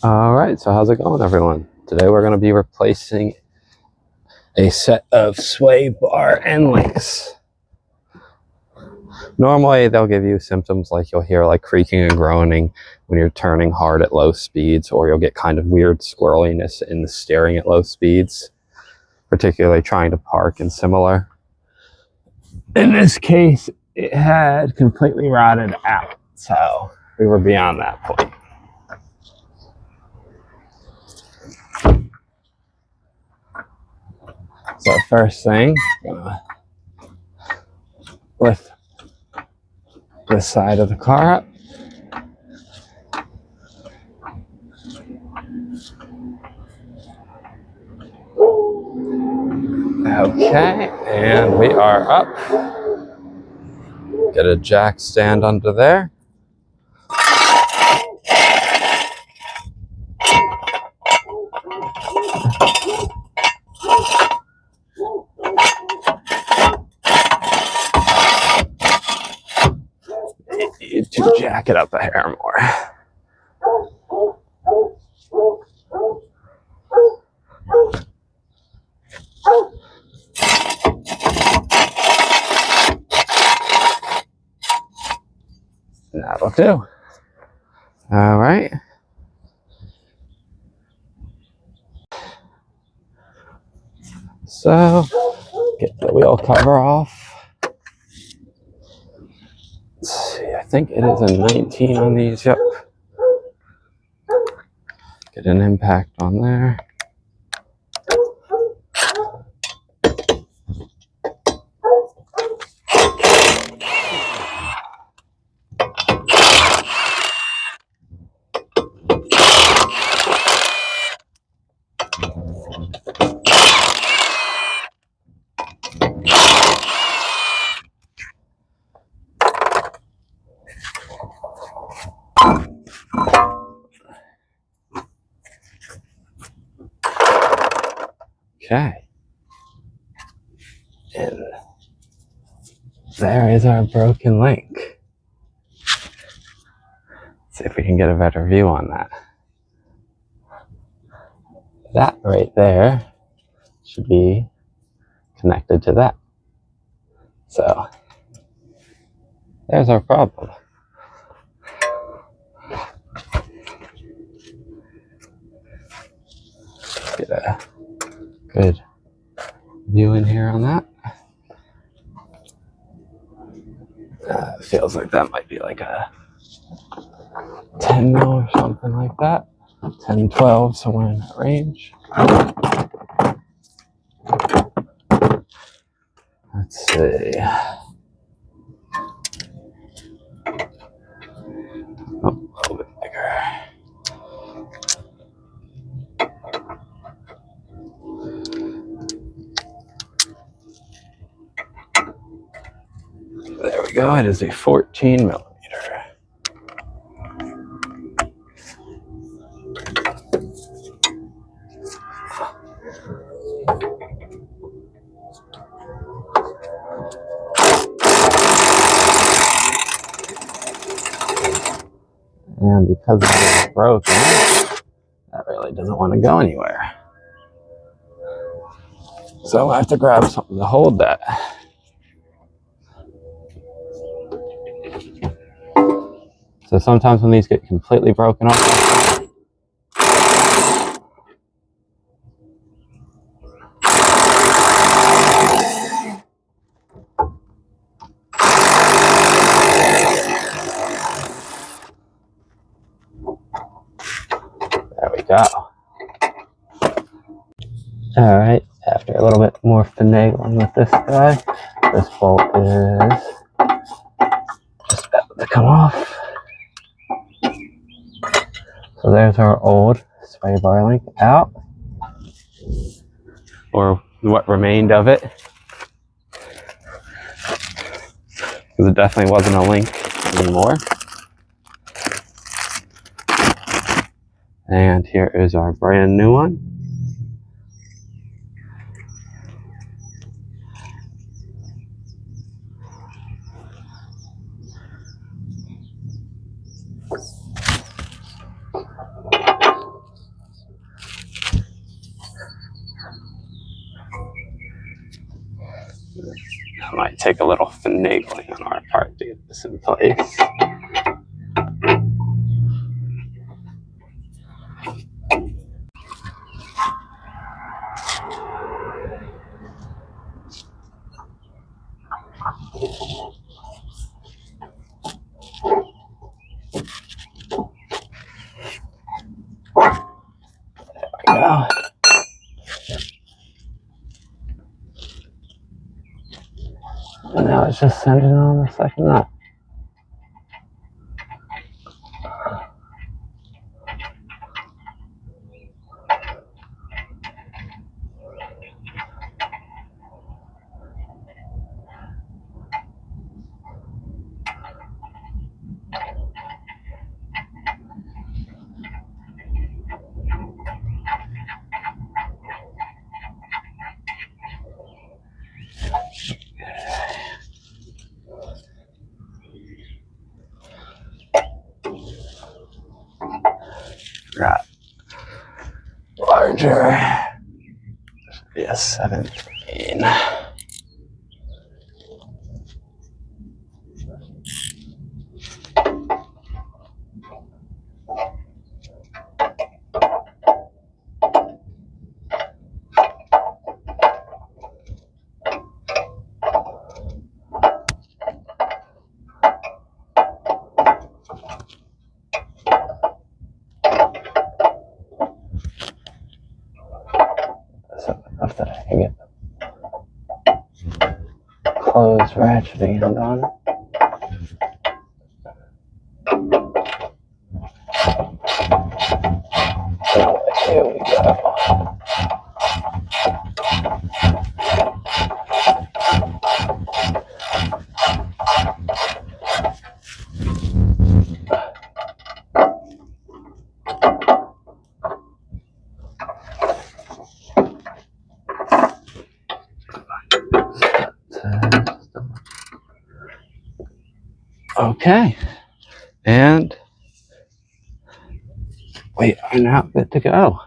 All right, so how's it going, everyone? Today we're going to be replacing a set of sway bar end links. Normally they'll give you symptoms like you'll hear like creaking and groaning when you're turning hard at low speeds, or you'll get kind of weird squirreliness in the steering at low speeds, particularly trying to park and similar. In this case, it had completely rotted out, so we were beyond that point. So first thing, I'm gonna lift this side of the car up. Okay, and we are up. Get a jack stand under there. Need to jack it up a hair more. That'll do. All right. So, get the wheel cover off. Let's see, I think it is a 19 on these, yep. Get an impact on there. Okay. And there is our broken link. Let's see if we can get a better view on that. That right there should be connected to that. So, there's our problem. Get a good view in here on that. It feels like that might be like a 10 mil or something like that. 10, 12, somewhere in that range. Let's see. Oh, a little bit bigger. There we go. It is a 14 millimeter. And because it is broken, that really doesn't want to go anywhere. So I have to grab something to hold that. So sometimes when these get completely broken off, there we go. All right, after a little bit more finagling with this guy, this bolt is just about to come off. So there's our old sway bar link out, or what remained of it, because it definitely wasn't a link anymore. And here is our brand new one. It might take a little finagling on our part to get this in place. There we go. And now it's just sending on the second nut. Right. Larger. Should be a 17. Enough that I can get the closed ratcheting end on it. Oh, here we go. Okay, and we are now good to go.